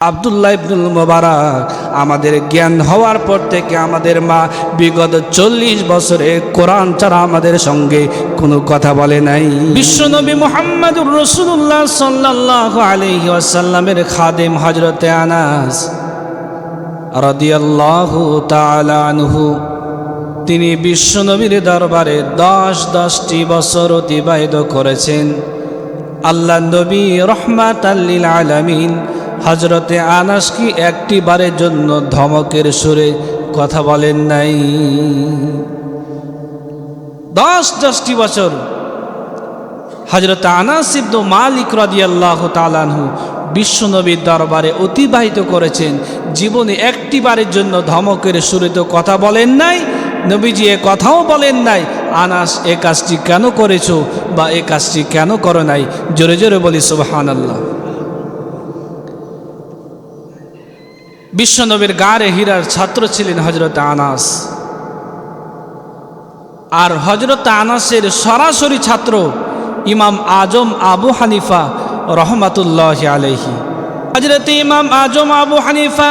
আব্দুল্লাহ ইবনুল মুবারক আমাদের জ্ঞান হওয়ার পর থেকে আমাদের মা বিগত 40 বছরে কোরআন ছাড়া আমাদের সঙ্গে কোনো কথা বলে নাই। বিশ্বনবী মুহাম্মদুর রাসূলুল্লাহ সাল্লাল্লাহু আলাইহি ওয়াসাল্লামের খাদেম হযরতে আনাস রাদিয়াল্লাহু তাআলা আনহু, তিনি বিশ্বনবীর দরবারে 10টি বছর অতিবাহিত করেছেন। আল্লাহ নবী রহমাতাল লিল আলামিন হযরতে আনাস কি একটি বারের জন্য ধমকের সুরে কথা বলেন নাই। 10টি বছর হযরতে আনাস ইবনে মালিক রাদিয়াল্লাহু তাআলা আনহু বিশ্বনবীর দরবারে অতিবাহিত করেছেন। জীবনে একটি বারের জন্য ধমকের সুরে তো কথা বলেন নাই, নবীজি এ কথাও বলেন নাই আনাস এ কাজটি কেন করেছো বা এ কাজটি কেন করো নাই। জোরে জোরে বলি সুবহানাল্লাহ। বিশ্বনবীর গারে হীরার ছাত্র ছিলেন হযরত আনাস, আর হযরত আনাসের সরাসরি ছাত্র ইমাম আজম আবু হানিফা রহমাতুল্লাহি আলাইহি। হযরত ইমাম আজম আবু হানিফা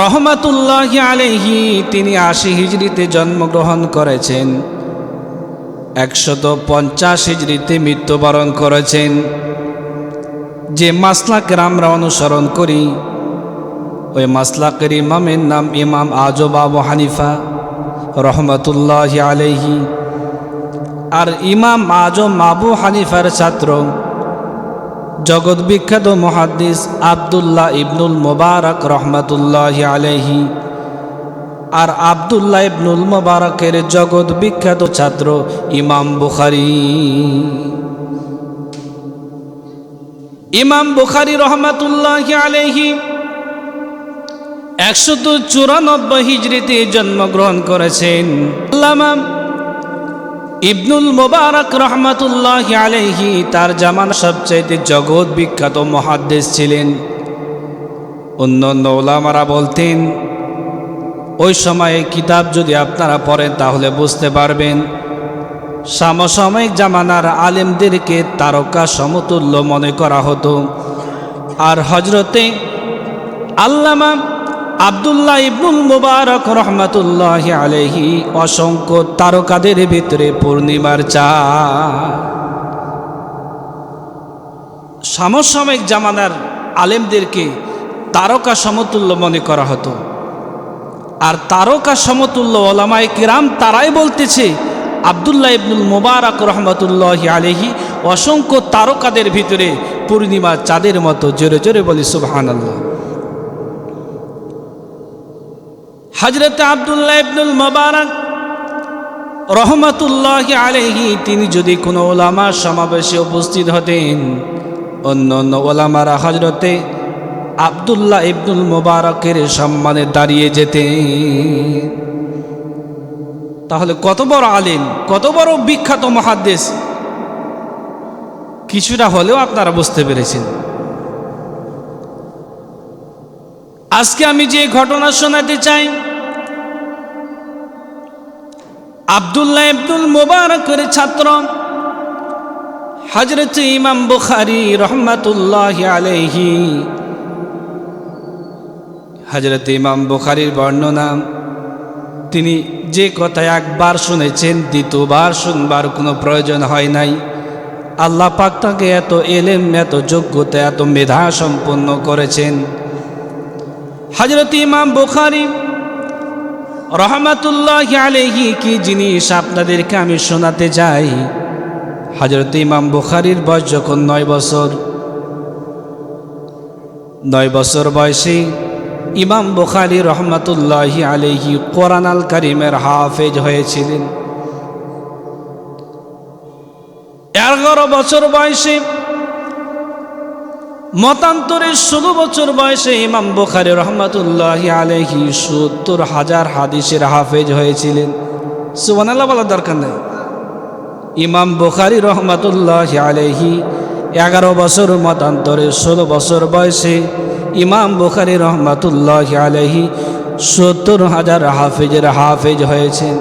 রহমাতুল্লাহি আলাইহি তিনি 80 হিজরিতে জন্মগ্রহণ করেছেন, 150 হিজরিতে মৃত্যুবরণ করেছেন। যে মাসলাকের আমরা অনুসরণ করি ওই মাসলাকের ইমামের নাম ইমাম আজম আবু হানিফা রহমাতুল্লাহি আলাইহি। আর ইমাম আজম আবু হানিফার ছাত্র জগৎ বিখ্যাত মুহাদ্দিস আব্দুল্লাহ ইবনুল মুবারক রহমাতুল্লাহি আলাইহি। আর আব্দুল্লাহ ইবনুল মুবারকের জগৎ বিখ্যাত ছাত্র ইমাম বুখারী। ইমাম বুখারী রহমাতুল্লাহি আলাইহি 194 হিজরিতে জন্মগ্রহণ করেছেন। আল্লামা ইবনুল মুবারক রহমাতুল্লাহি আলাইহি তার জামানা সবচাইতে জগৎ বিখ্যাত মুহাদ্দিস ছিলেন। অন্যান্য উলামারা বলতেন, ওই সময়ে কিতাব যদি আপনারা পড়েন তাহলে বুঝতে পারবেন সমসাময়িক জামানার আলেমদেরকে তারকা সমতুল্য মনে করা হতো। আর হযরতে আল্লামা আব্দুল্লাহ ইবনুল মুবারক রহমাতুল্লাহি আলাইহি অসংখ্য তারকাদের ভিতরে পূর্ণিমার চাঁদ। সমসাময়িক জামানার আলেমদেরকে তারকা সমতুল্য মনে করা হতো। আর তারকা সমতুল্য ওলামায়ে কিরাম তারাই বলতেছে আব্দুল্লাহ ইবনুল মুবারক রহমাতুল্লাহি আলাইহি অসংখ্য তারকাদের ভিতরে পূর্ণিমা চাঁদের মতো। জোরে জোরে বলি সুবহানাল্লাহ। হযরত আব্দুল্লাহ ইবনুল মুবারক রহমাতুল্লাহি আলাইহি তিনি যদি কোনো ওলামার সমাবেশে উপস্থিত হতেন, অন্য ওলামারা হযরতে আব্দুল্লাহ ইবনুল মুবারকের সম্মানে দাঁড়িয়ে যেতেন। তাহলে কত বড় আলেম, কত বড় বিখ্যাত মুহাদ্দিস, কিছুটা হলেও আপনারা বুঝতে পেরেছেন। আজকে আমি যে ঘটনা শোনাতে চাই, আব্দুল্লাহ ইবনুল মুবারকের ছাত্র হযরত ইমাম বুখারী রহমাতুল্লাহি আলাইহি। হযরত ইমাম বুখারীর বর্ণনা, তিনি যে কথা একবার শুনেছেন দ্বিতীয়বার শুনবার কোনো প্রয়োজন হয় নাই। আল্লাহ পাক তাকে এত ইলম, এত যোগ্যতা, এত মেধা সম্পন্ন করেছেন। হযরত ইমাম বুখারী রহমাতুল্লাহি আলাইহি কি জিনিস আপনাদেরকে আমি শোনাতে চাই। হযরত ইমাম বুখারীর বয়স যখন 9 বছর বয়সে ইমাম বুখারী রহমাতুল্লাহি আলাইহি কোরআন আল কারীমের হাফেজ হয়েছিলেন। 11 বছর বয়সে, মতান্তরে 16 বছর বয়সে ইমাম বুখারী রহমাতুল্লাহি আলাইহি 70,000 হাদিসের হাফেজ হয়েছিলেন। সুবহানাল্লাহ বলার দরকার নেই। ইমাম বুখারী রহমাতুল্লাহি আলাইহি 11 বছর, মতান্তরে 16 বছর বয়সে ইমাম বুখারী রহমাতুল্লাহি আলাইহি 70,000 হাফেজের হাফেজ হয়েছেন।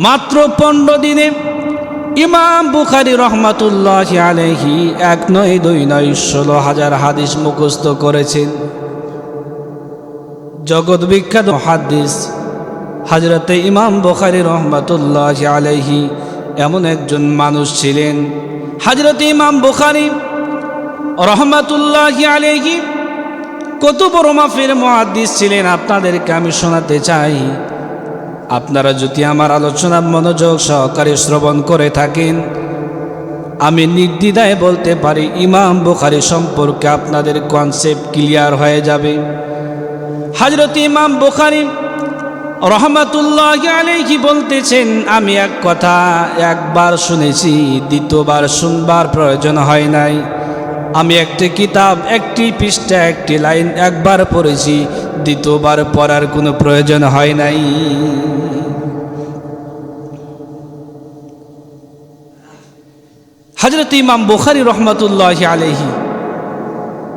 মাত্র 15 দিনে ইমাম বুখারী রহমাতুল্লাহি আলাইহি 1 নয় 2 নয় 16,000 হাদিস মুখস্থ করেছেন। জগৎ বিখ্যাত মুহাদ্দিস হযরতে ইমাম বুখারী রহমাতুল্লাহি আলাইহি এমন একজন মানুষ ছিলেন। হযরতে ইমাম বুখারী রহমাতুল্লাহি আলাইহি কত বড় মাফের মুহাদ্দিস ছিলেন আপনাদেরকে আমি শোনাতে চাই। আপনারা যদি আমার আলোচনা মনোযোগ সহকারে শ্রবণ করে থাকেন, আমি নির্দ্বিধায় বলতে পারি ইমাম বুখারী সম্পর্কে আপনাদের কনসেপ্ট ক্লিয়ার হয়ে যাবে। হযরত ইমাম বুখারী রহমাতুল্লাহি আলাইহি বলতেছেন, আমি এক কথা একবার শুনেছি, দ্বিতীয়বার শুনবার প্রয়োজন হয় নাই। আমি একটি কিতাব, একটি পৃষ্ঠা, একটি লাইন একবার পড়েছি, দ্বিতীয়বার পড়ার কোনো প্রয়োজন হয় নাই। হযরত ইমাম বুখারী রহমাতুল্লাহি আলাইহি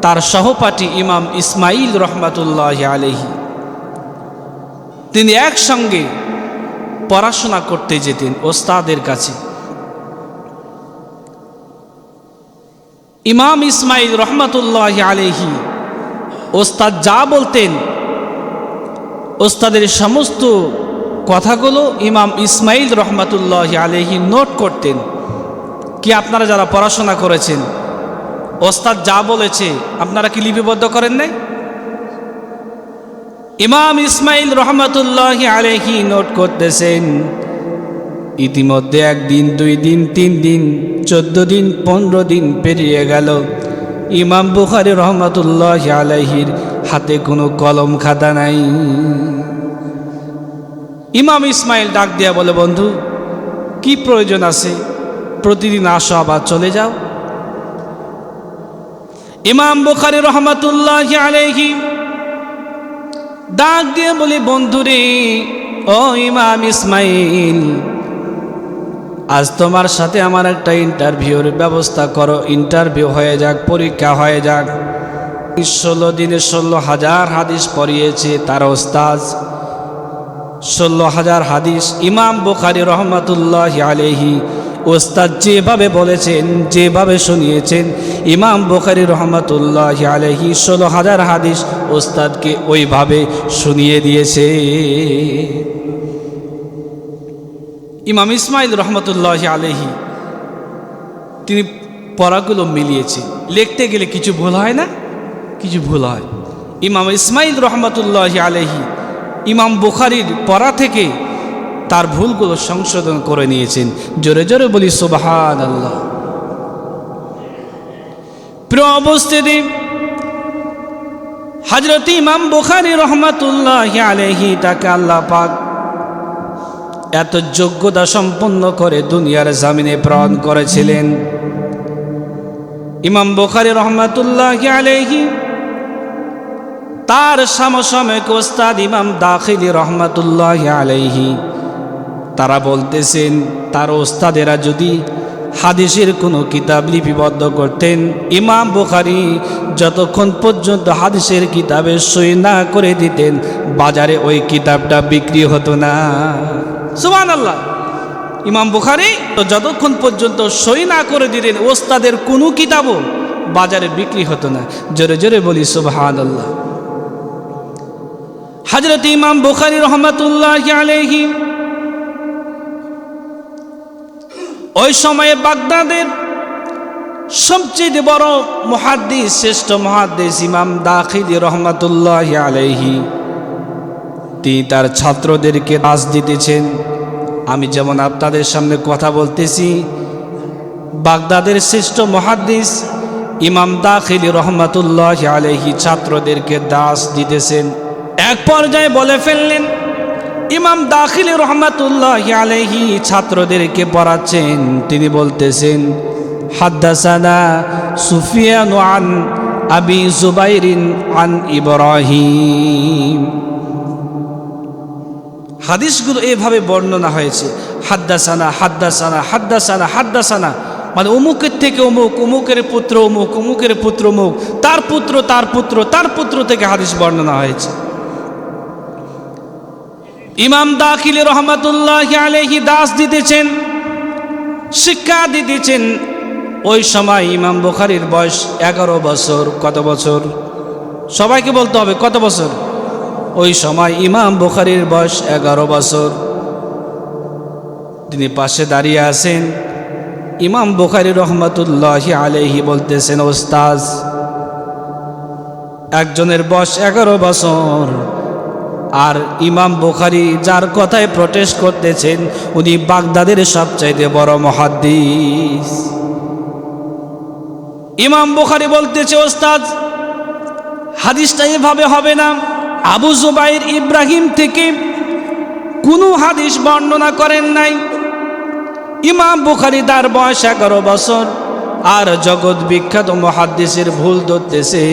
তার সহপাঠী ইমাম ইসমাইল রহমাতুল্লাহি আলাইহি তিনি একসঙ্গে পড়াশোনা করতে যেতেন ওস্তাদের কাছে। ইমাম ইসমাইল রহমাতুল্লাহি আলাইহি ওস্তাদ যা বলতেন, ওস্তাদের সমস্ত কথাগুলো ইমাম ইসমাইল রহমাতুল্লাহি আলাইহি নোট করতেন। কি আপনারা যারা পড়াশোনা করেছেন, ওস্তাদ যা বলেছে আপনারা কি লিপিবদ্ধ করেন নাই? ইমাম ইসমাইল রহমাতুল্লাহি আলাইহি নোট করতেছেন। ইতিমধ্যে 1 দিন 2 দিন 3 দিন 14 দিন 15 দিন পেরিয়ে গেল। ইমাম বুখারী রহমাতুল্লাহি আলাইহির হাতে কোনো কলম খাতা নাই। ইমাম ইসমাইল ডাক দিয়া বলে, বন্ধু কি প্রয়োজন আছে, প্রতিদিন আসো আবার চলে যাও। ইমাম বুখারী রহমাতুল্লাহি আলাইহি ডাক দিয়ে বলে, বন্ধুরে ও ইমাম ইসমাইল, আজ তোমার সাথে আমার একটা ইন্টারভিউর ব্যবস্থা করো। ইন্টারভিউ হয়ে যাক, পরীক্ষা হয়ে যাক। 16 দিনে 16,000 হাদিস পড়িয়েছে তার ওস্তাদ। 16,000 হাদিস ইমাম বুখারী রহমাতুল্লাহি আলাইহি ওস্তাদ যেভাবে বলেছেন, যেভাবে শুনিয়েছেন, ইমাম বুখারী রহমাতুল্লাহি আলাইহি 16,000 হাদিস ওস্তাদকে ওইভাবে শুনিয়ে দিয়েছে। ইমাম ইসমাইল রহমাতুল্লাহি আলাইহি তিনি পড়াগুলো মিলিয়েছে। লিখতে গেলে কিছু ভুল হয় না? কিছু ভুল হয়। ইমাম ইসমাইল রহমাতুল্লাহি আলাইহি ইমাম বুখারীর পড়া থেকে তার ভুলগুলো সংশোধন করে নিয়েছেন। জোরে জোরে বলি সুবহানাল্লাহ। প্রিয় উপস্থিতি, হযরত ইমাম বুখারী রহমাতুল্লাহি আলাইহি তাকে আল্লাহ পাক এত যোগ্যতা সম্পন্ন করে দুনিয়ার জমিনে প্রেরণ করেছিলেন। ইমাম বুখারী রহমাতুল্লাহি আলাইহি তার সমসাময়িক ওস্তাদ ইমাম দাখিলী রহমাতুল্লাহি আলাইহি তারা বলতেছেন, তার ওস্তাদেরা যদি হাদিসের কোনো কিতাব লিপিবদ্ধ করতেন, ইমাম বুখারী যতক্ষণ পর্যন্ত হাদিসের কিতাবে সই না করে দিতেন, বাজারে ওই কিতাবটা বিক্রি হতো না। সুবহানাল্লাহ। ইমাম বুখারী তো যতক্ষণ পর্যন্ত সই না করে দিতেন, ওস্তাদের কোনো কিতাবও বাজারে বিক্রি হতো না। জোরে জোরে বলি সুবহানাল্লাহ। হযরত ইমাম বুখারী রহমাতুল্লাহি আলাইহি ওই সময়ে বাগদাদের সবচেয়ে বড় মুহাদ্দিস, শ্রেষ্ঠ মুহাদ্দিস ইমাম দাখিলী রহমাতুল্লাহি আলাইহি তিনি তার ছাত্রদেরকে দাস দিতেছেন। আমি যেমন আপনাদের সামনে কথা বলতেছি, বাগদাদের শ্রেষ্ঠ মুহাদ্দিস ইমাম দাখিলী রহমাতুল্লাহি আলাইহি ছাত্রদেরকে দাস দিতেছেন। এক পর্যায়ে বলে ফেললেন, ইমাম দাখিলী রহমাতুল্লাহি আলাইহি ছাত্রদেরকে পড়াচ্ছেন, তিনি বলতেছেন, হাদ্দাসানা সুফিয়ান আন আবি জুবাইরিন আন ইব্রাহিম। হাদিসগুলো এভাবে বর্ণনা হয়েছে, হাদ্দাসানা হাদ্দাসানা হাদ্দাসানা হাদ্দাসানা, মানে অমুকের থেকে অমুক, অমুকের পুত্র অমুক, অমুকের পুত্র অমুক, তার পুত্র তার পুত্র তার পুত্র থেকে হাদিস বর্ণনা হয়েছে। ইমাম দাখিলী রহমাতুল্লাহি আলাইহি দাস দিতেছেন। শিক্ষা দিতেছেন। ওই সময় ইমাম বুখারীর বয়স 11 বছর। কত বছর? সবাইকে বলতে হবে কত বছর? ওই সময় ইমাম বুখারীর বয়স 11 বছর। তিনি পাশে দাঁড়িয়ে আছেন। ইমাম বুখারী রহমাতুল্লাহি আলাইহি বলতেছেন, ওস্তাদ, একজনের বয়স 11 বছর, আর ইমাম বুখারী যার কথায় প্রটেস্ট করতেছেন উনি বাগদাদের সবচাইতে বড় মুহাদ্দিস। ইমাম বুখারী বলতেছে, ওস্তাদ, হাদিসটা এভাবে হবে না। আবু জুবাইর ইব্রাহিম থেকে কোনো হাদিস বর্ণনা করেন নাই। ইমাম বুখারী তার বয়স 11 বছর, আর জগৎ বিখ্যাত মুহাদ্দিসের ভুল ধরতেছে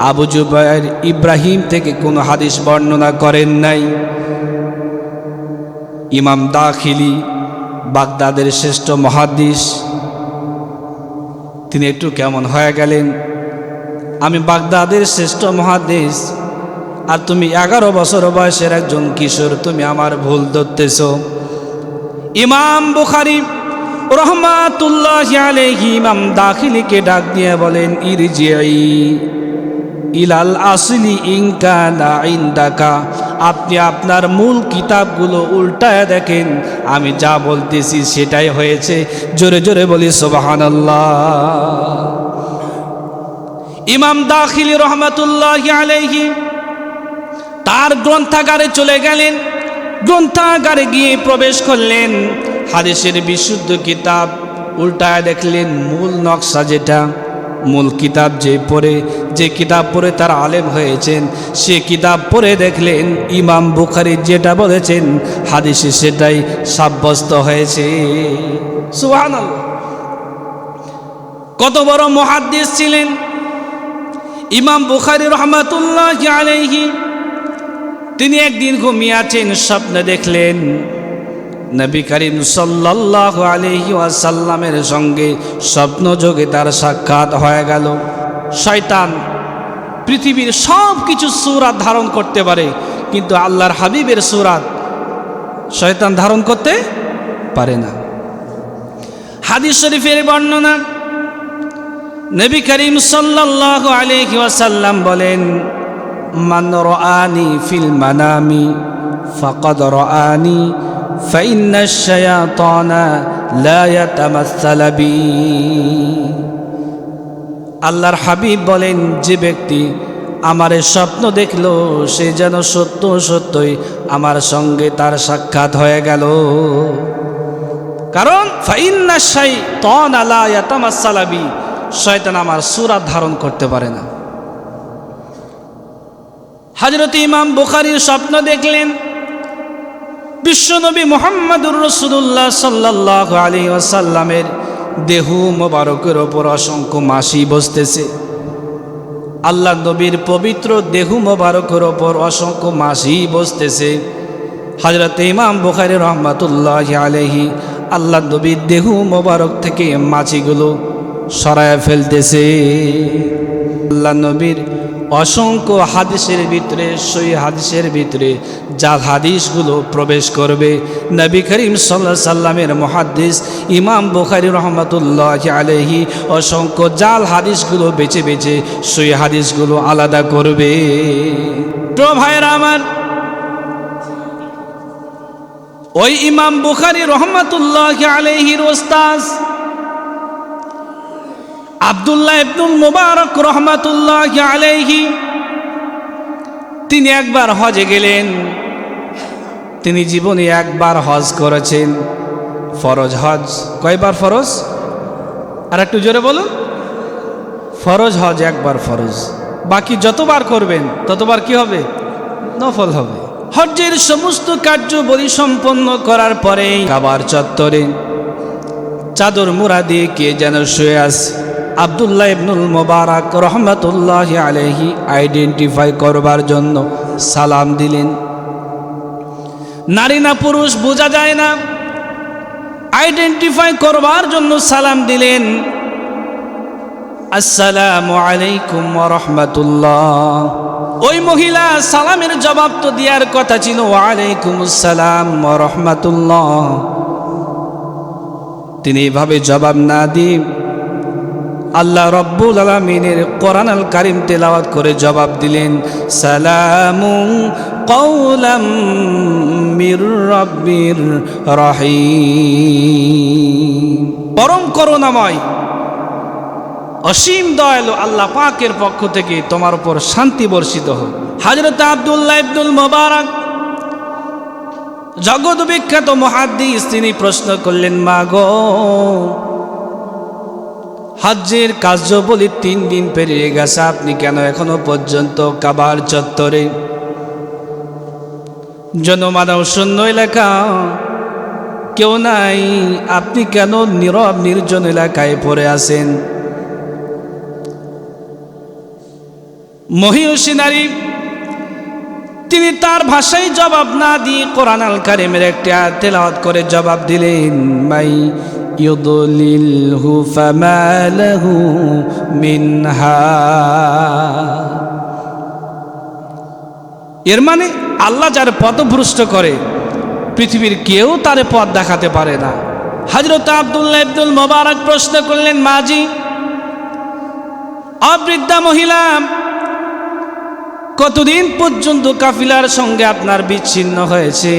আবু জুবাইর ইব্রাহিম থেকে কোনো হাদিস বর্ণনা করেন নাই। ইমাম দাখিলি বাগদাদের শ্রেষ্ঠ মুহাদ্দিস, তিনি একটু কেমন হয়ে গেলেন। আমি বাগদাদের শ্রেষ্ঠ মুহাদ্দিস, আর তুমি 11 বছর বয়সের একজন কিশোর, তুমি আমার ভুল ধরতেছ। ইমাম বুখারী রহমাতুল্লাহি আলাইহি ইমাম দাখিলিকে ডাক দিয়ে বলেন, ইরজিই ইলাল আসলি ইন কানা ইনদাকা, আপনি আপনার মূল কিতাবগুলো উল্টায় দেখেন, আমি যা বলতেছি সেটাই হয়েছে। জোরে জোরে বলি সুবহানাল্লাহ। ইমাম দাখিলি রহমাতুল্লাহি আলাইহি তার গ্রন্থাগারে চলে গেলেন। গ্রন্থাগারে গিয়ে প্রবেশ করলেন, হাদিসের বিশুদ্ধ কিতাব উল্টায় দেখলেন। মূল নকশা যেটা, মূল কিতাব যে কিতাব পড়ে তার আলেম হয়েছেন, সে কিতাব পড়ে দেখলেন ইমাম বুখারী যেটা বলেছেন হাদিসে সেটাই সাব্যস্ত হয়েছে। সুবহানাল্লাহ। কত বড় মুহাদ্দিস ছিলেন ইমাম বুখারী রহমাতুল্লাহি আলাইহি। তিনি একদিন ঘুমিয়ে আছেন, স্বপ্নে দেখলেন নবী করিম সাল্লাল্লাহু আলাইহি ওয়াসাল্লামের সঙ্গে স্বপ্নযোগে তার সাক্ষাৎ হয়ে গেল। শয়তান পৃথিবীর সব কিছু সূরাত ধারণ করতে পারে, কিন্তু আল্লাহর হাবিবের সূরাত শয়তান ধারণ করতে পারে না। হাদিস শরীফের বর্ণনা, নবী করিম সাল্লাল্লাহু আলাইহি ওয়াসাল্লাম বলেন, মান রাআনি ফিল মানামি ফাকাদ রাআনি ফাইন্না শায়াতানা লা ইয়াতামাসসালু বি। আল্লাহর হাবিব বলেন, যে ব্যক্তি আমার স্বপ্ন দেখলো সে যেন সত্য সত্যই আমার সঙ্গে তার সাক্ষাৎ হয়ে গেল। কারণ ফাইন্না শায়াতানা লা ইয়াতামাসসালু বি, শয়তান আমার সূরা ধারণ করতে পারে না। হযরত ইমাম বুখারীর স্বপ্ন দেখলেন বিশ্বনবী মুহাম্মদুর রাসূলুল্লাহ সাল্লাল্লাহু আলাইহি ওয়াসাল্লামের দেহ মোবারকের ওপর অসংখ্য মাছি বসতেছে। আল্লাহ নবীর পবিত্র দেহ মোবারকের ওপর অসংখ্য মাছি বসতেছে। হযরত ইমাম বুখারী রহমাতুল্লাহি আলাইহি আল্লাহ নবীর দেহ মোবারক থেকে মাছিগুলো সরায় ফেলতেছে। আল্লাহ নবীর অসংখ্য হাদিসের ভিতরে, সই হাদিসের ভিতরে জাল হাদিসগুলো প্রবেশ করবে। নবী করিম সাল্লাল্লাহু আলাইহি সাল্লামের মুহাদ্দিস ইমাম বুখারী রহমাতুল্লাহি আলাইহি অসংখ্য জাল হাদিসগুলো বেছে বেছে সই হাদিসগুলো আলাদা করবে। তো ভাইরা আমার, ওই ইমাম বুখারী রহমাতুল্লাহি আলাইহির ওস্তাদ আব্দুল্লাহ ইবনুল মুবারক রহমাতুল্লাহি আলাইহি, তিনি একবার হজে গেলেন। তিনি জীবনে একবার হজ করেছেন, ফরজ হজ। কয়বার ফরজ? আর একটু জোরে বলুন। ফরজ হজ একবার ফরজ, বাকি যতবার করবেন ততবার কি হবে? নফল হবে। হজ্জের সমস্ত কার্যাবলী সম্পন্ন করার পরে কাবার চত্বরে চাদর মুড়া দিয়ে কে যেন শুয়ে আছে। আব্দুল্লাহ ইবনুল মুবারক রহমাতুল্লাহি আলাইহি আইডেন্টিফাই করবার জন্য সালাম দিলেন। নারী না পুরুষ বোঝা যায় না, আইডেন্টিফাই করবার জন্য সালাম দিলেন, আসসালামু আলাইকুম ওয়া রাহমাতুল্লাহ। ওই মহিলা সালামের জবাব তো দেওয়ার কথা ছিল, ওয়া আলাইকুম আসসালাম ওয়া রাহমাতুল্লাহ। তিনি এভাবে জবাব না দিয়ে আল্লাহ রব্বুল আলামিনের কোরআন আল কারীম তেলাওয়াত করে জবাব দিলেন, সালামুন কাওলাম মির রাব্বির রহিম। পরম করুণাময় অসীম দয়ালু আল্লাহ পাকের পক্ষ থেকে তোমার উপর শান্তি বর্ষিত হোক। হযরত আব্দুল্লাহ ইবনুল মুবারক জগৎ বিখ্যাত মুহাদ্দিস, তিনি প্রশ্ন করলেন, মা গো, হজ্জের কার্যাবলী 3 দিন পেরিয়ে গেছে, আপনি কেন এখনো পর্যন্ত কাবার চত্বরে জনমানব শূন্য এলাকা, কেউ নাই, আপনি কেন নীরব নির্জন এলাকায় পড়ে আছেন? মহিষী নারী তিনি তার ভাষায় জবাব না দিয়ে কোরআন আল কারীমের একটি আয়াত তেলাওয়াত করে জবাব দিলেন, মাই ইউদলিলহু ফামা লাহু মিন হাদ। এর মানে আল্লাহ যার পথভ্রষ্ট করে পৃথিবীর কেউ তার পথ দেখাতে পারে না। হযরত আব্দুল্লাহ ইবনুল মুবারক প্রশ্ন করলেন, মাজি, অবৃদ্ধা মহিলা, কতদিন পর্যন্ত কাফিলার সঙ্গে আপনার বিচ্ছিন্ন হয়েছে?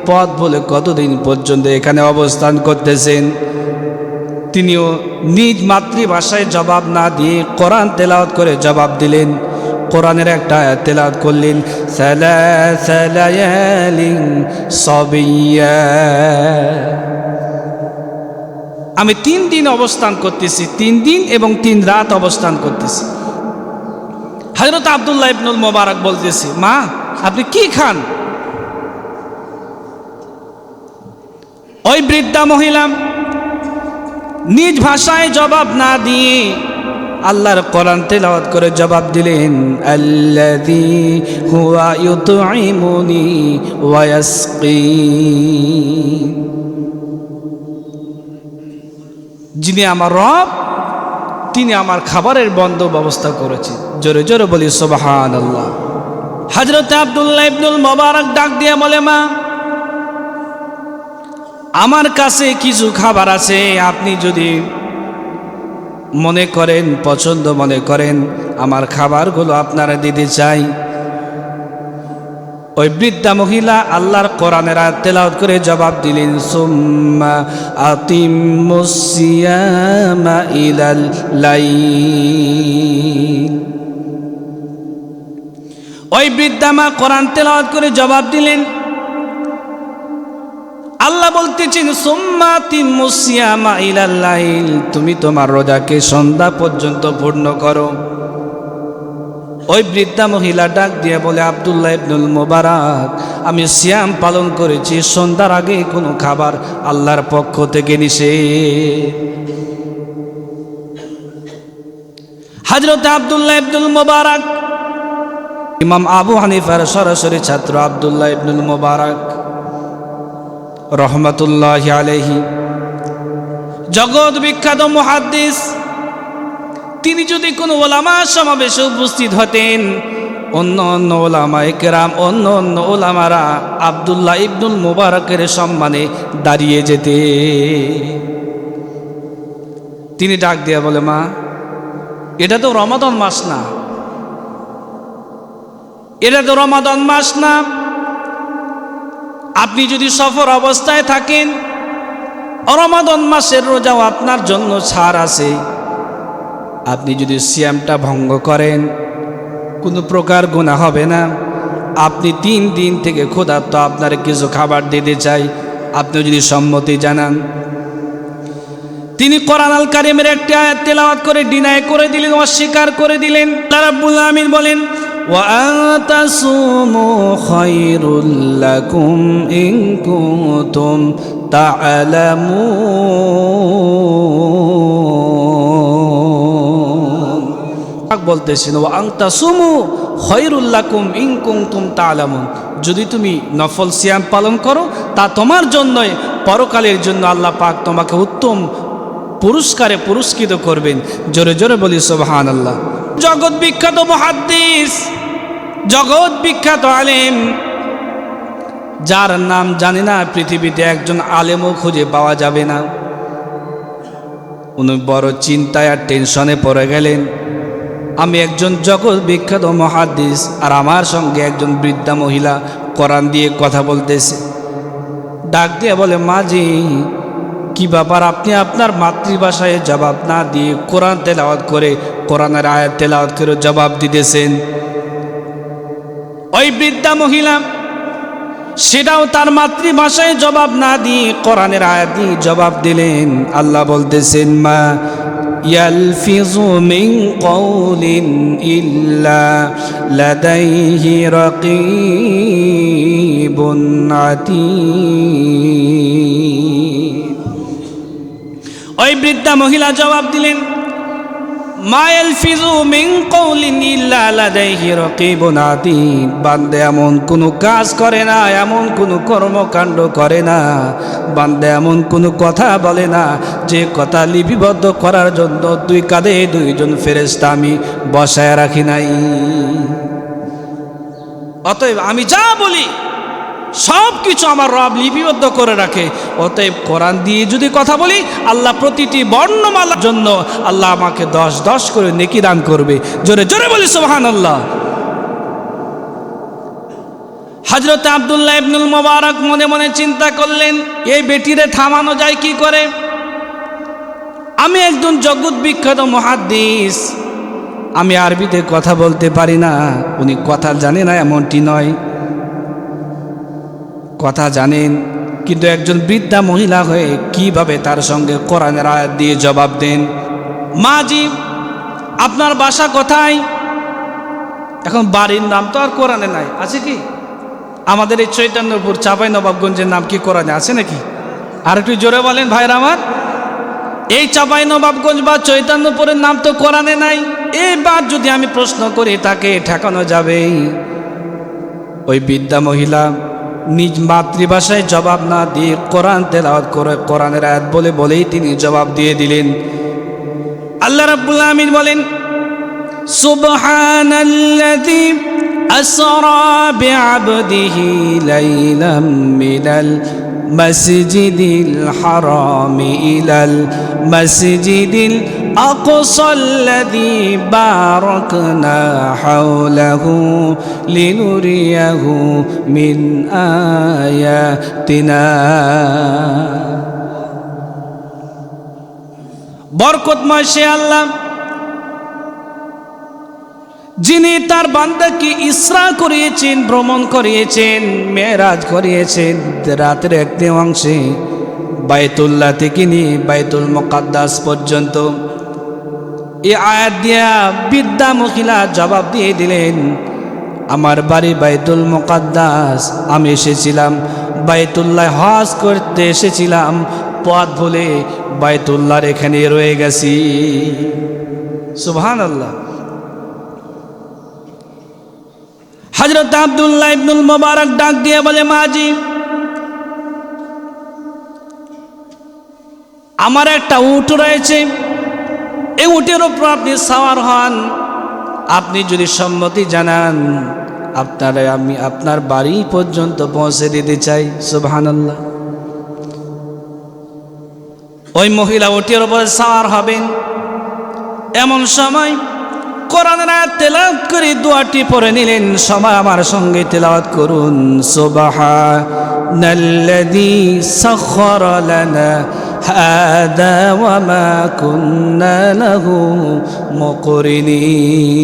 পথ বলে কতদিন পর্যন্ত এখানে অবস্থান করতেছেন? তিনিও নিজ মাতৃভাষায় জবাব না দিয়ে কোরআন তেলাওয়াত করে জবাব দিলেন। কোরআনের একটা আয়াত তেলাওয়াত করলেন, সালাসা লায়ালিন সাবিয়্যা। আমি 3 দিন অবস্থান করতেছি, 3 দিন এবং 3 রাত অবস্থান করতেছি। হযরত আব্দুল্লাহ ইবনুল মুবারক বলতেছি, মা, আপনি কি খান? ওই বৃদ্ধা মহিলা নিজ ভাষায় জবাব না দিয়ে আল্লাহর কোরআন তেলাওয়াত করে জবাব দিলেন, আল্লাযী হুয়া ইউতঈমুনি ওয়া ইয়াসকিন। যিনি আমার রব, তিনি আমার খাবারের ব্যবস্থা করেছেন। জোরে জোরে বলি সুবহানাল্লাহ। হযরত আব্দুল্লাহ ইবনুল মুবারক ডাক দিয়ে বলে, মা, আমার কাছে কিছু খাবার আছে, আপনি যদি মনে করেন, পছন্দ মনে করেন, আমার খাবারগুলো আপনারা দিতে চাই। ওই বৃদ্ধা মহিলা আল্লাহর কোরআনের আয়াত তেলাওয়াত করে জবাব দিলেন, সুম্মা আতিম্মুস সিয়ামা ইলাল লাইল। ওই বৃদ্ধা মা কোরআন তেলাওয়াত করে জবাব দিলেন, আল্লাহ বলতেছেন, সুম্মা আতিম্মুস সিয়ামা ইলাল লাইল, তুমি তোমার রোজাকে সন্ধ্যা পর্যন্ত পূর্ণ করো। ওই বৃদ্ধা মহিলা ডাক দিয়ে বলে, আব্দুল্লাহ ইবনুল মুবারক, আমি সিয়াম পালন করেছি, সন্ধ্যার আগে কোনো খাবার আল্লাহর পক্ষ থেকে নিষেধ। হযরত আব্দুল্লাহ ইবনুল মুবারক ইমাম আবু হানিফার সরাসরি ছাত্র আব্দুল্লাহ ইবনুল মুবারক রহমাতুল্লাহি আলাইহি, জগৎ বিখ্যাত মুহাদ্দিস। তিনি যদি কোনো ওলামা সমাবেশে উপস্থিত হতেন, অন্য অন্য ওলামায়ে কেরাম, অন্য অন্য ওলামারা আব্দুল্লাহ ইবনুল মুবারকের সম্মানে দাঁড়িয়ে যেতে। তিনি ডাক দিয়ে বলে, মা, এটা তো রমাদান মাস না, এটা তো রমাদান মাস না। আপনি যদি সফর অবস্থায় থাকেন, রমাদান মাসের রোজাও আপনার জন্য ছাড় আছে। আপনি যদি সিয়ামটা ভঙ্গ করেন, কোনো প্রকার গুনাহ হবে না। আপনি 3 দিন থেকে ক্ষুধার্ত, আপনার কিছু খাবার দিতে চাই, আপনি যদি সম্মতি জানান। তিনি কোরআন আল কারীমের একটি আয়াত তেলাওয়াত করে ডিনাই করে দিলেন, অস্বীকার করে দিলেন। আল্লাহ রাব্বুল আলামিন বলেন, ওয়া আনতাসুমু খায়রুল লাকুম ইন কুনতুম তা'লামুন। বলতেছেন, ওয়া আনতাসুমু খায়রুল লাকুম ইন কুনতুম তা'লামুন, যদি তুমি নফল সিয়াম পালন করো তা তোমার জন্যই, পরকালের জন্য আল্লাহ পাক তোমাকে উত্তম পুরস্কারে পুরস্কৃত করবেন। জোরে জোরে বলি সুবহানাল্লাহ। জগৎ বিখ্যাত মুহাদ্দিস, জগৎ বিখ্যাত আলেম, যার নাম জানি না, পৃথিবীতে একজন আলেমও খুঁজে পাওয়া যাবে না। উনি বড় চিন্তায় আর টেনশনে পড়ে গেলেন। আমি একজন জগৎ বিখ্যাত মুহাদ্দিস, আর আমার সঙ্গে একজন বৃদ্ধা মহিলা কোরআন দিয়ে কথা বলতেছে। ডাক দিয়ে বলে, মাজি কি ব্যাপার, আপনি আপনার মাতৃভাষায় জবাব না দিয়ে কোরআন তেলাওয়াত করে, কোরআনের আয়াত তেলাওয়াত করে জবাব দিতেছেন। ওই বৃদ্ধা মহিলা সেটাও তার মাতৃভাষায় জবাব না দিয়ে কোরআনের আয়াত দিয়ে জবাব দিলেন। আল্লাহ বলতেছেন, মা ইয়ালফিযু মিন কওলিন ইল্লা লাদাইহি রাকীবুন আতীদ। ওই বৃদ্ধা মহিলা জবাব দিলেন, মা ইয়ালফিযু মিন কওলিন ইল্লা লাদাইহি রাকীবুন আতীদ। বান্দা এমন কোনো কাজ করে না, এমন কোনো কর্মকাণ্ড করে না, বান্দা এমন কোনো কথা বলে না যে কথা লিপিবদ্ধ করার জন্য দুই কাঁধে দুইজন ফেরেশতা আমি বসায় রাখি নাই। অতএব আমি যা বলি সব কিছু আমার রব লিপিবদ্ধ করে রাখে। অতএব কোরআন দিয়ে যদি কথা বলি, আল্লাহ প্রতিটি বর্ণমালার জন্য আল্লাহ আমাকে 10 করে নেকি দান করবে। জোরে জোরে বলি সুবহানাল্লাহ। হযরত আব্দুল্লাহ ইবনুল মুবারক মনে মনে চিন্তা করলেন, এই বেটিরে থামানো যায় কি করে? আমি একজন জগৎ বিখ্যাত মুহাদ্দিস, আমি আরবিতে কথা বলতে পারি না। উনি কথা জানে না এমনটি নয়, কথা জানেন, কিন্তু একজন বৃদ্ধা মহিলা হয়ে কিভাবে তার সঙ্গে কোরআনের আয়াত দিয়ে জবাব দেন? মাজি আপনার বাসা কোথায়? এখন বাড়ির নাম তো আর কোরআনে নাই, আছে কি? আমাদের এই চৈতন্যপুর চাঁপাইনবাবগঞ্জের নাম কি কোরআনে আছে নাকি? আর একটু জোরে বলেন ভাইরা আমার। এই চাঁপাইনবাবগঞ্জ বা চৈতন্যপুরের নাম তো কোরআনে নাই। এবার যদি আমি প্রশ্ন করি তাকে ঠেকানো যাবে? ওই বৃদ্ধা মহিলা নিজ মাতৃভাষায় জবাব না দিয়ে কোরআন তেলাওয়াত করে কোরআনের আয়াত বলেই তিনি জবাব দিয়ে দিলেন। আল্লাহ রাব্বুল আমিন বলেন, সুবহানাল্লাযী আসরা বিআবদিহি লাইলাম মিনাল মাসজিদিল হারামি ইলাল মাসজিদিল আকসাল্লাযী বারাকনা হাওলাহু লিনুরিয়াহু মিন আয়াতিনা। বরকতময় সে আল্লাহ যিনি তার বান্দাকে ইসরা করিয়েছেন, ভ্রমণ করিয়েছেন, মেরাজ করিয়েছেন রাতের একটি অংশে বাইতুল্লাহ থেকে নিয়ে বাইতুল মুকাদ্দাস পর্যন্ত। এই আয়াত দিয়া বৃদ্ধা মহিলা জবাব দিয়ে দিলেন, আমার বাড়ি বাইতুল মুকাদ্দাস, আমি এসেছিলাম বাইতুল্লাহ হজ করতে এসেছিলাম, পথ ভুলে বাইতুল্লাহর এখানে রয়ে গেছি। সুবহানাল্লাহ। হযরত আব্দুল্লাহ ইবনুল মুবারক ডাক দিয়ে বলে, মাজি আমার একটা উট রয়েছে, এই উটের উপর আপনি সাওয়ার হন, আপনি যদি সম্মতি জানান আমি আপনার বাড়ি পর্যন্ত পৌঁছে দিতে চাই। সুবহানাল্লাহ। ওই মহিলা উটের উপর সাওয়ার হবেন, এমন সময় কোরআনের আয়াত তেলাওয়াত করে দোয়াটি পড়ে নিলেন। সবাই আমার সঙ্গে তেলাওয়াত করুন, সুবহানাল্লাযী সাখখারা লানা হাদা ওয়া মা কুন্না লাহু মুকরিনিন।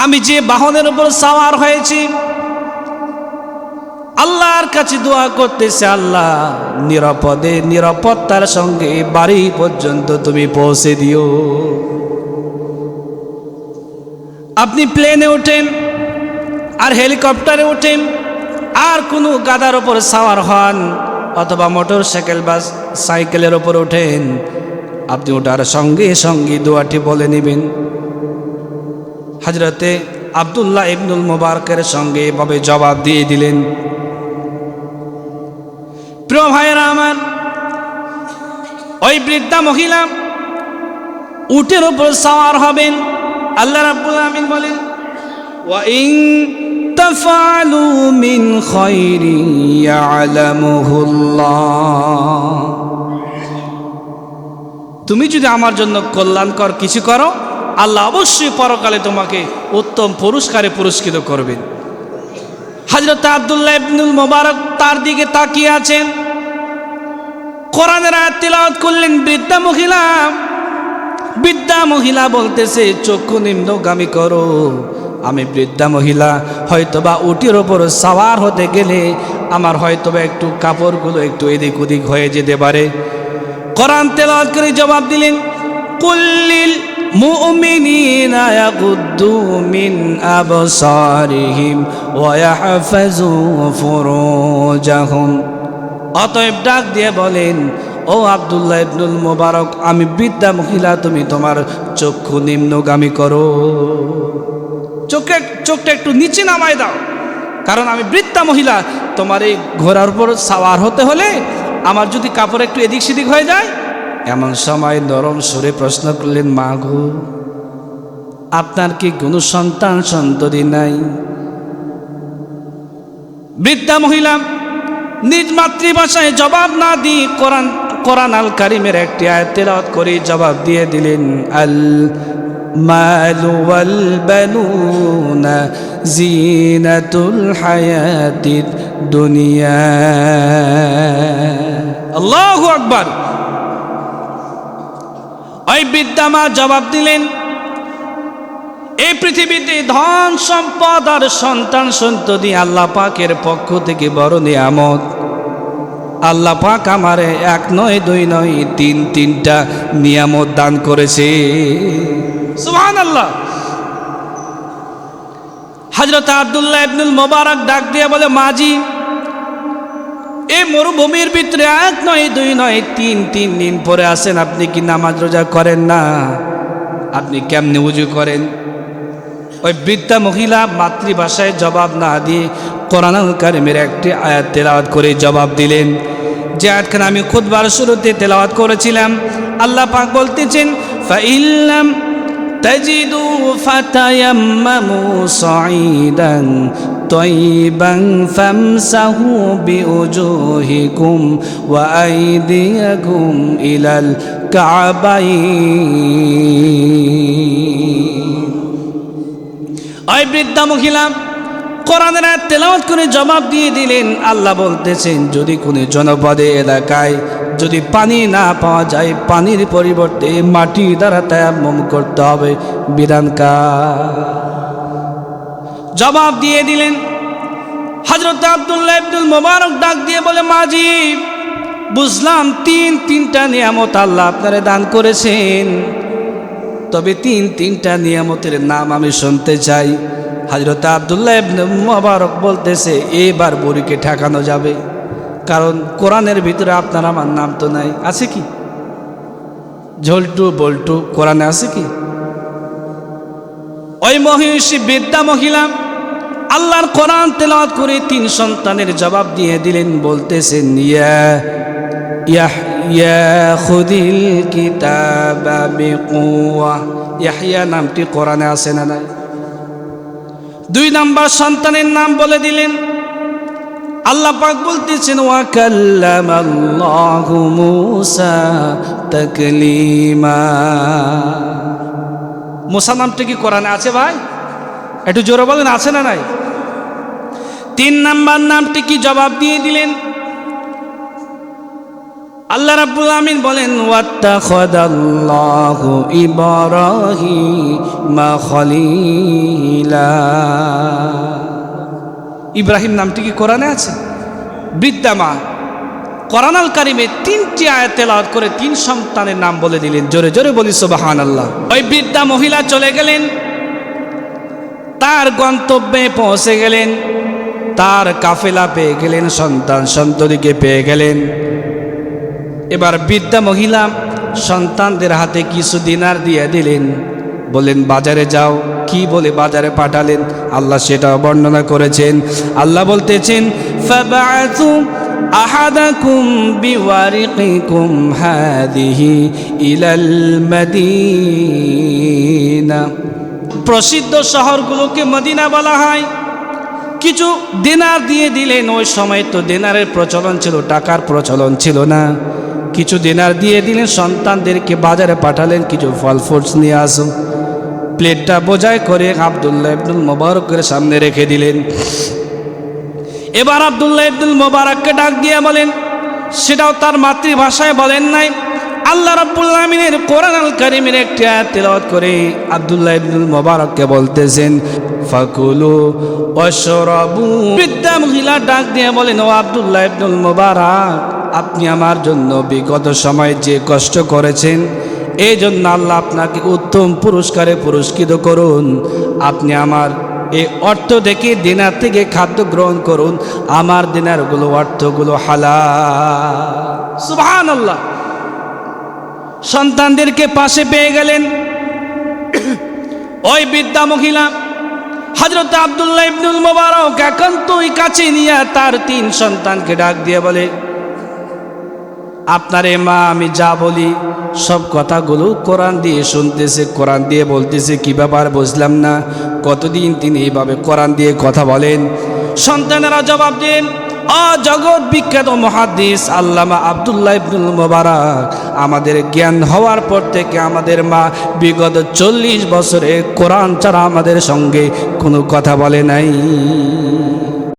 আমি যে বাহনের উপর সাওয়ার হয়েছি, আল্লাহর কাছে দোয়া করতেছে, আল্লাহ নিরাপদে নিরাপত্তার সঙ্গে বাড়ি পর্যন্ত তুমি পৌঁছে দিও। আপনি প্লেনে ওঠেন আর হেলিকপ্টারে ওঠেন আর কোনো গাদার ওপর সাওয়ার হন অথবা মোটর সাইকেল বা সাইকেলের ওপর ওঠেন, আপনি ওঠার সঙ্গে সঙ্গে দোয়াটি বলে নেবেন। হযরতে আব্দুল্লাহ ইবনুল মুবারকের সঙ্গে এভাবে জবাব দিয়ে দিলেন। প্রিয় ভাইয়েরা আমার, ওই বৃদ্ধা মহিলা উটের উপর সাওয়ার হবেন। আল্লাহ রাব্বুল আমিন বলেন, ওয়া ইন تفعلوا من خير يعلمه الله তুমি যদি আমার জন্য কল্যাণকর কিছু করো আল্লাহ অবশ্যই পরকালে তোমাকে উত্তম পুরস্কারে পুরস্কৃত করবেন। হযরত আব্দুল্লাহ ইবনুল মুবারক তার দিকে তাকিয়ে আছেন, কোরআনের আয়াত তিলাওয়াত করলেন। বৃদ্ধা মহিলা বলতেছে, চক্ষু নিম্নগামী করো। আমি বৃদ্ধা মহিলা, হয়তোবা উটির ওপর সাওয়ার হতে গেলে আমার হয়তোবা একটু কাপড়গুলো একটু এদিক ওদিক হয়ে যেতে পারে। কোরআন তেলাওয়াত করে জবাব দিলেন, কুল্লিল মুমিনিনা ইয়াগুদ্দু মিন আবসারিহিম ওয়া ইয়াহফাযু ফুরুজাহুম। অতএব ডাক দিয়ে বলেন, ও আব্দুল্লাহ ইবনুল মুবারক, আমি বৃদ্ধা মহিলা, তুমি তোমার চক্ষু নিম্নগামী করো, চোখটা একটু নিচে নামায় দাও, কারণ আমি বৃদ্ধা মহিলা। তোমার এই ঘোড়ার উপর সাওয়ার হতে হলে আমার যদি কাপড় একটু এদিক সেদিক হয়ে যায়। এমন সময় নরম সুরে প্রশ্ন করলেন, মা গো, আপনার কি কোনো সন্তান সন্ততি নাই? বৃদ্ধা মহিলা নিজ মাতৃভাষায় জবাব না দিয়ে কোরআন আল কারিমের একটি আয়াত তেলাওয়াত করে জবাব দিয়ে দিলেন, আল মালু ওয়াল বানুনা জিনাতুল হায়াতিদ দুনিয়া। আল্লাহু আকবার। ওই বৃদ্ধা মা জবাব দিলেন, এই পৃথিবীতে ধন সম্পদ আর সন্তান সন্ততি আল্লাহ পাকের পক্ষ থেকে বড় নিয়ামত। আল্লাহ পাক আমারে এক নয় দুই নয় তিনটা নিয়ামত দান করেছে। সুবহানাল্লাহ। হযরত আব্দুল্লাহ ইবনুল মুবারক ডাক দিয়ে বলে, মাজি, এই মরুভূমির ভিতরে এক নয় দুই নয় তিন দিন পরে আসেন, আপনি কি নামাজ রোজা করেন না? আপনি কেমনে উজু করেন? ওই বৃদ্ধা মহিলা মাতৃভাষায় জবাব না দিয়ে কোরআনুল কারীমের একটি আয়াত তেলাওয়াত করে জবাব দিলেন, যে আয়াতখানা আমি খুতবার শুরুতে তেলাওয়াত করেছিলাম। আল্লাহ পাক বলতেছেন, ফাইল্লাম তাজিদু ফাতায়াম্মামু সাঈদান তয়্যিবান ফামসাহু বিউজুহিকুম ওয়া আইদিয়াকুম ইলাল কাবাইন। ওই বৃদ্ধা মহিলা কোরআনের আয়াত তেলাওয়াত করে জবাব দিয়ে দিলেন। আল্লাহ বলতেছেন, যদি কোনো জনপদে এলাকায় যদি পানি না পাওয়া যায়, পানির পরিবর্তে মাটি দ্বারা তায়াম্মুম করতে হবে। বিধানকার জবাব দিয়ে দিলেন। হযরত আব্দুল্লাহ ইবনুল মুবারক ডাক দিয়ে বলে, মাজি, বুঝলাম তিনটা নিয়ামত আল্লাহ আপনারে দান করেছেন, তবে তিনটা নিয়ামতের নাম আমি শুনতে চাই। হযরত আব্দুল্লাহ ইবনুল মুবারক বলতেছে, এবার বুড়িকে ঠেকানো যাবে, কারণ কোরআনের ভিতরে আপনার আমার নাম তো নাই। আছে কি? ঝল্টু বল্টু কোরআনে আছে কি? ওই মহিষী বৃদ্ধা মহিলা আল্লাহর কোরআন তেলাওয়াত করে 3 সন্তানের জবাব দিয়ে দিলেন। বলতেছেন, ইয়াহইয়া খুদিল কিতাবা বিকুওয়া। ইয়াহইয়া নামটি কোরআনে আছে না নাই? 2 নাম্বার সন্তানের নাম বলে দিলেন। আল্লাহ পাক বলতেছেন, ওয়া কাল্লামাল্লাহু মূসা তাকলিমা। মূসা নামটি কি কোরআনে আছে ভাই? একটু জোরে বলেন, আছে না নাই? 3 নাম্বার নামটি কি জবাব দিয়ে দিলেন। আল্লাহ রাব্বুল আমিন বলেন, ওয়াত্তাখাযাল্লাহু ইব্রাহিমা খলিলা। ইব্রাহিম নামটি কি কোরআনে আছে? বৃদ্ধা মা কোরআনুল কারীমে 3টি আয়াত তেলাওয়াত করে 3 সন্তানের নাম বলে দিলেন। জোরে জোরে বলি সুবহানাল্লাহ। ওই বৃদ্ধা মহিলা চলে গেলেন, তার গন্তব্যে পৌঁছে গেলেন, তার কাফেলা পেয়ে গেলেন, সন্তান সন্ততিকে পেয়ে গেলেন। এবার বৃদ্ধা মহিলা সন্তানদের হাতে কিছু দিনার দিয়ে দিলেন, বলেন বাজারে যাও। কি বলে বাজারে পাঠালেন আল্লাহ সেটা বর্ণনা করেছেন। আল্লাহ বলতেছেন, ফাবাআতু আহাদাকুম বিওয়ারিকিকুম হাদিহি ইলাল মাদিনা। প্রসিদ্ধ শহরগুলোকে মদিনা বলা হয়, কিছু দিনার দিয়ে দিলেন। ওই সময় তো দিনারের প্রচলন ছিল, টাকার প্রচলন ছিল না। কিছু দিনার দিয়ে দিলেন, সন্তানদেরকে বাজারে পাঠালেন, কিছু ফল ফ্রুটস নিয়ে আসো। প্লেটটা বোঝাই করে আব্দুল্লাহ ইবনুল মুবারকের সামনে রেখে দিলেন। এবার আব্দুল্লাহ ইবনুল মুবারককে ডাক দিয়ে বলেন, সেটাও তার মাতৃভাষায় বলেন নাই, আল্লাহ রাব্বুল আমিনের কোরআন আল কারীমের একটি আয়াত তেলাওয়াত করে আব্দুল্লাহ ইবনুল মুবারককে বলতেছেন, ফাকুলু ওয়াশরাবু। বৃদ্ধা মহিলা ডাক দিয়ে বলেন, ও আব্দুল্লাহ ইবনুল মুবারক, আপনি আমার জন্য বিগত সময়ে যে কষ্ট করেছেন, এই জন্য আল্লাহ আপনাকে উত্তম পুরস্কারে পুরস্কৃত করুন। আপনি আমার এই অর্থ দেখে দিনার থেকে খাদ্য গ্রহণ করুন। আমার দিনারগুলো, অর্থগুলো হালাল। সুবহানাল্লাহ। সন্তানদেরকে পাশে পেয়ে গেলেন। ওই বৃদ্ধা মহিলা হযরত আব্দুল্লাহ ইবনুল মুবারক একান্তই কাছে নিয়ে তার 3 সন্তানকে ডাক দিয়ে বলে, আপনার মা আমি যা বলি সব কথাগুলো কোরআন দিয়ে শুনতেছে, কোরআন দিয়ে বলতেছে। কি ব্যাপার বুঝলাম না, কতদিন তিনি এইভাবে কোরআন দিয়ে কথা বলেন? সন্তানেরা জবাব দেন, জগৎ বিখ্যাত মুহাদ্দিস আল্লামা আব্দুল্লাহ ইবনুল মুবারক, আমাদের জ্ঞান হওয়ার পর থেকে আমাদের মা বিগত 40 বছরে কোরআন ছাড়া আমাদের সঙ্গে কোনো কথা বলে নাই।